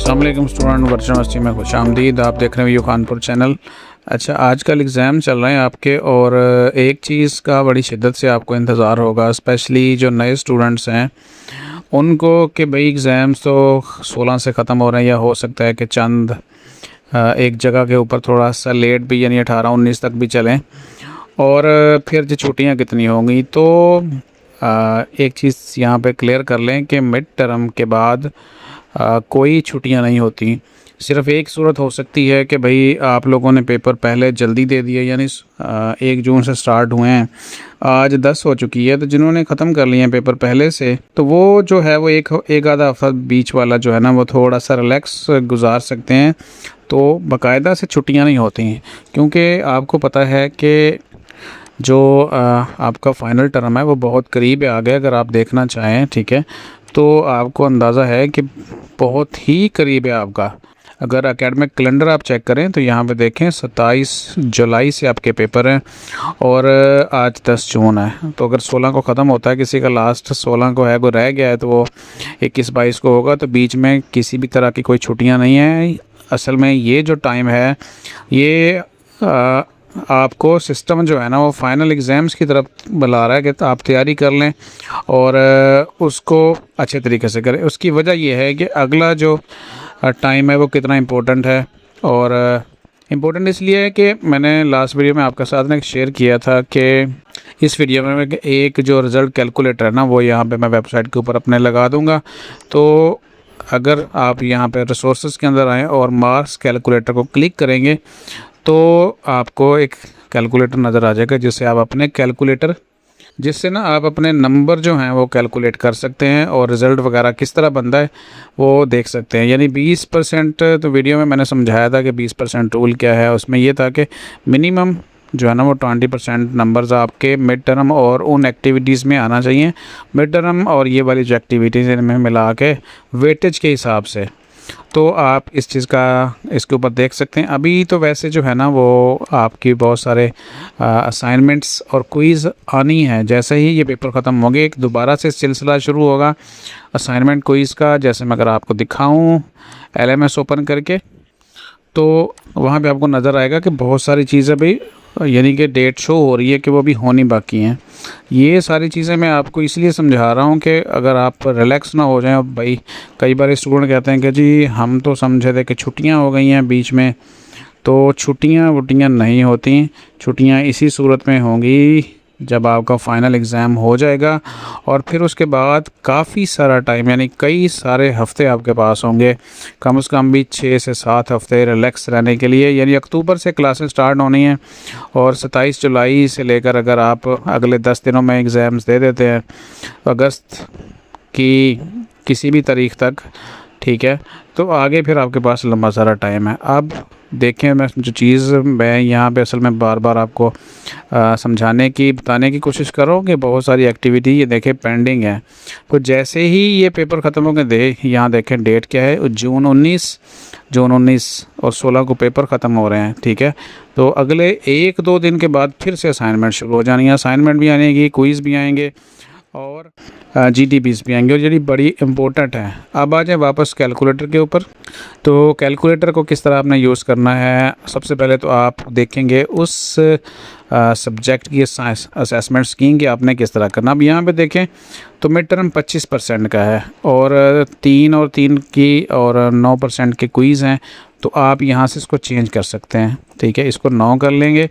अस्सलाम वालेकुम student, virtual university में खुश आमदीद। आप देख रहे हैं खानपुर चैनल। अच्छा, आजकल एग्ज़ाम चल रहे हैं आपके, और एक चीज़ का बड़ी शिद्दत से आपको इंतज़ार होगा, स्पेशली जो नए स्टूडेंट्स हैं उनको, कि भाई एग्ज़ाम्स तो 16 से ख़त्म हो रहे हैं, या हो सकता है कि चंद एक जगह के ऊपर थोड़ा सा लेट भी, यानी 18-19 तक भी चलें, और फिर जो छुट्टियां कितनी होंगी। तो एक चीज़ यहाँ पे क्लियर कर लें कि मिड टर्म के बाद कोई छुट्टियां नहीं होती। सिर्फ़ एक सूरत हो सकती है कि भाई आप लोगों ने पेपर पहले जल्दी दे दिए, यानी 1 जून से स्टार्ट हुए हैं, आज 10 हो चुकी है, तो जिन्होंने ख़त्म कर लिए हैं पेपर पहले से, तो वो जो है वो एक आधा हफ्ता बीच वाला जो है ना, वो थोड़ा सा रिलैक्स गुजार सकते हैं। तो बाकायदा से छुट्टियां नहीं होती हैं, क्योंकि आपको पता है कि जो आपका फ़ाइनल टर्म है वो बहुत करीब आ गया। अगर आप देखना चाहें, ठीक है, तो आपको अंदाज़ा है कि बहुत ही करीब है आपका। अगर एकेडमिक कैलेंडर आप चेक करें तो यहाँ पे देखें 27 जुलाई से आपके पेपर हैं, और आज 10 जून है। तो अगर 16 को ख़त्म होता है, किसी का लास्ट 16 को है, वो रह गया है, तो वो 21-22 को होगा। तो बीच में किसी भी तरह की कोई छुट्टियाँ नहीं हैं। असल में ये जो टाइम है, ये आपको सिस्टम जो है ना, वो फाइनल एग्ज़ाम्स की तरफ बुला रहा है कि आप तैयारी कर लें और उसको अच्छे तरीके से करें। उसकी वजह यह है कि अगला जो टाइम है वो कितना इम्पोर्टेंट है, और इम्पोर्टेंट इसलिए है कि मैंने लास्ट वीडियो में आपके साथ ने शेयर किया था कि इस वीडियो में एक जो रिज़ल्ट कैलकुलेटर है ना, वो यहाँ पे मैं वेबसाइट के ऊपर अपने लगा दूँगा। तो अगर आप यहाँ पे रिसोर्सेज के अंदर आएँ और मार्क्स कैलकुलेटर को क्लिक करेंगे, तो आपको एक कैलकुलेटर नज़र आ जाएगा, जिससे ना आप अपने नंबर जो हैं वो कैलकुलेट कर सकते हैं, और रिज़ल्ट वगैरह किस तरह बनता है वो देख सकते हैं। यानी 20%, तो वीडियो में मैंने समझाया था कि 20% रूल क्या है। उसमें ये था कि मिनिमम जो है ना वो 20% नंबर्स आपके मिड टर्म और उन एक्टिविटीज़ में आना चाहिए। मिड टर्म और ये वाली जो एक्टिविटीज़ इनमें मिला के वेटेज के हिसाब से, तो आप इस चीज़ का इसके ऊपर देख सकते हैं। अभी तो वैसे जो है ना वो आपकी बहुत सारे असाइनमेंट्स और क्विज़ आनी है। जैसे ही ये पेपर ख़त्म होंगे, एक दोबारा से सिलसिला शुरू होगा असाइनमेंट क्विज़ का। जैसे मैं अगर आपको दिखाऊं LMS ओपन करके, तो वहाँ पे आपको नज़र आएगा कि बहुत सारी चीज़ें भी, यानी कि डेट शो हो रही है कि वो भी होनी बाकी हैं। ये सारी चीज़ें मैं आपको इसलिए समझा रहा हूँ कि अगर आप रिलैक्स ना हो जाएं। भाई कई बार स्टूडेंट कहते हैं कि जी हम तो समझे थे कि छुट्टियाँ हो गई हैं बीच में, तो छुट्टियाँ वुट्टियाँ नहीं होती। छुट्टियाँ इसी सूरत में होंगी जब आपका फ़ाइनल एग्ज़ाम हो जाएगा, और फिर उसके बाद काफ़ी सारा टाइम, यानी कई सारे हफ़्ते आपके पास होंगे, कम से कम भी 6 से 7 हफ़्ते रिलैक्स रहने के लिए। यानी अक्टूबर से क्लासेस स्टार्ट होनी हैं, और 27 जुलाई से लेकर अगर आप अगले 10 दिनों में एग्ज़ाम्स दे देते हैं, अगस्त की किसी भी तारीख़ तक, ठीक है, तो आगे फिर आपके पास लंबा सारा टाइम है। अब देखें, मैं जो चीज़ मैं यहाँ पे असल में बार बार आपको समझाने की, बताने की कोशिश कर रहा हूँ कि बहुत सारी एक्टिविटी ये देखें पेंडिंग है। तो जैसे ही ये पेपर ख़त्म हो गए, यहाँ देखें डेट क्या है, जून 19 और 16 को पेपर ख़त्म हो रहे हैं, ठीक है। तो अगले 1-2 दिन के बाद फिर से असाइनमेंट शुरू हो जानी है। असाइनमेंट भी आएंगी, क्विज़ भी आएंगे, और GDPs भी आएंगे, और ये बड़ी इम्पोर्टेंट है। अब आ जाए वापस कैलकुलेटर के ऊपर। तो कैलकुलेटर को किस तरह आपने यूज़ करना है, सबसे पहले तो आप देखेंगे उस सब्जेक्ट की असेसमेंट स्कीम की आपने किस तरह करना। अब यहाँ पे देखें तो मिड टर्म 25% का है, और 3 और 3 की और 9% के क्विज़ हैं। तो आप यहाँ से इसको चेंज कर सकते हैं, ठीक है। इसको 9 कर लेंगे,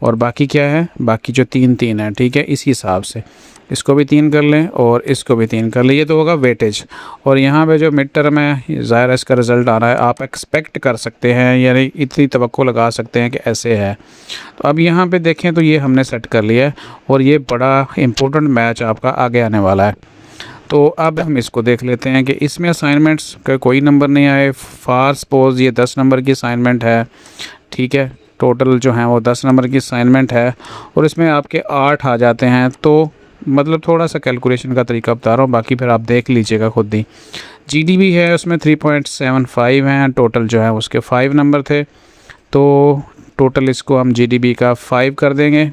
और बाकी क्या है, बाकी जो 3-3 है, ठीक है, इसी हिसाब से इसको भी 3 कर लें और इसको भी 3 कर लें। ये तो होगा वेटेज। और यहाँ पे जो मिड टर्म है, ज़ाहिर है इसका रिज़ल्ट आ रहा है, आप एक्सपेक्ट कर सकते हैं, यानी इतनी तवक्को लगा सकते हैं कि ऐसे है। तो अब यहाँ पे देखें तो ये हमने सेट कर लिया है, और ये बड़ा इम्पोर्टेंट मैच आपका आगे आने वाला है। तो अब हम इसको देख लेते हैं कि इसमें असाइनमेंट्स का कोई नंबर नहीं आए। फार सपोज़ ये 10 नंबर की असाइनमेंट है, ठीक है, टोटल जो है वो 10 नंबर की असाइनमेंट है, और इसमें आपके 8 आ जाते हैं। तो मतलब थोड़ा सा कैलकुलेशन का तरीका बता रहा हूँ, बाकी फिर आप देख लीजिएगा खुद ही। GDP है, उसमें 3.75 हैं, टोटल जो है उसके 5 नंबर थे। तो टोटल इसको हम GDP का 5 कर देंगे,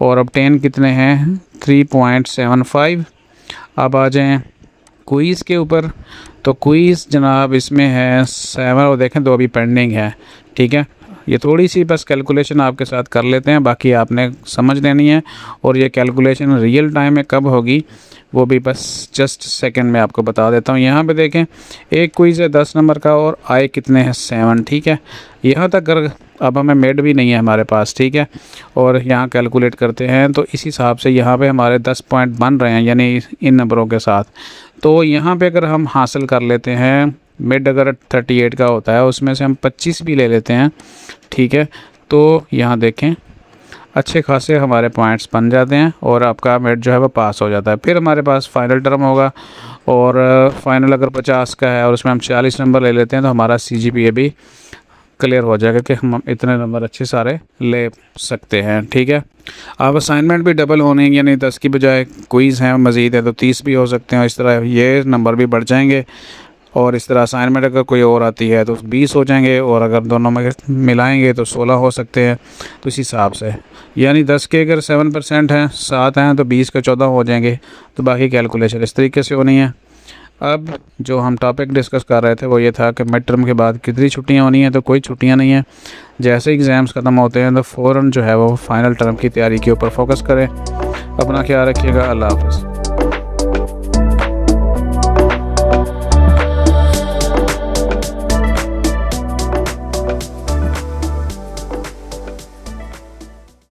और अब 10 कितने हैं, 3.75। अब आ जाएं क्विज़ के ऊपर। तो क्विज़ जनाब इसमें है 7 और देखें 2 अभी पेंडिंग है, ठीक है। ये थोड़ी सी बस कैलकुलेशन आपके साथ कर लेते हैं, बाकी आपने समझ लेनी है। और ये कैलकुलेशन रियल टाइम में कब होगी वो भी बस जस्ट सेकंड में आपको बता देता हूँ। यहाँ पे देखें एक क्विज़ है 10 नंबर का और आए कितने हैं 7, ठीक है। यहाँ तक अगर अब हमें मेड भी नहीं है हमारे पास, ठीक है, और यहाँ कैलकुलेट करते हैं तो इस हिसाब से यहाँ पे हमारे 10 पॉइंट बन रहे हैं यानी इन नंबरों के साथ। तो यहाँ पे अगर हम हासिल कर लेते हैं मिड, अगर 38 का होता है उसमें से हम 25 भी ले लेते हैं, ठीक है, तो यहाँ देखें अच्छे खासे हमारे पॉइंट्स बन जाते हैं और आपका मिड जो है वो पास हो जाता है। फिर हमारे पास फाइनल टर्म होगा और फाइनल अगर 50 का है और उसमें हम 40 नंबर ले लेते हैं तो हमारा CGPA भी क्लियर हो जाएगा कि हम इतने नंबर अच्छे सारे ले सकते हैं, ठीक है। अब असाइनमेंट भी डबल होने यानी 10 की बजाय क्विज़ हैं मज़ीद है तो 30 भी हो सकते हैं। इस तरह ये नंबर भी बढ़ जाएंगे और इस तरह असाइनमेंट अगर कोई और आती है तो 20 हो जाएंगे और अगर दोनों में मिलाएंगे तो 16 हो सकते हैं। तो इस हिसाब से यानी 10 के अगर 7% हैं 7 हैं तो 20 के 14 हो जाएंगे। तो बाकी कैलकुलेशन इस तरीके से होनी है। अब जो हम टॉपिक डिस्कस कर रहे थे वो ये था कि मिड टर्म के बाद कितनी छुट्टियां होनी हैं। तो कोई छुट्टियां नहीं हैं, जैसे एग्ज़ाम्स ख़त्म होते हैं तो फ़ौरन जो है वो फाइनल टर्म की तैयारी के ऊपर फोकस करें। अपना ख्याल रखिएगा। अल्लाह हाफ़िज़।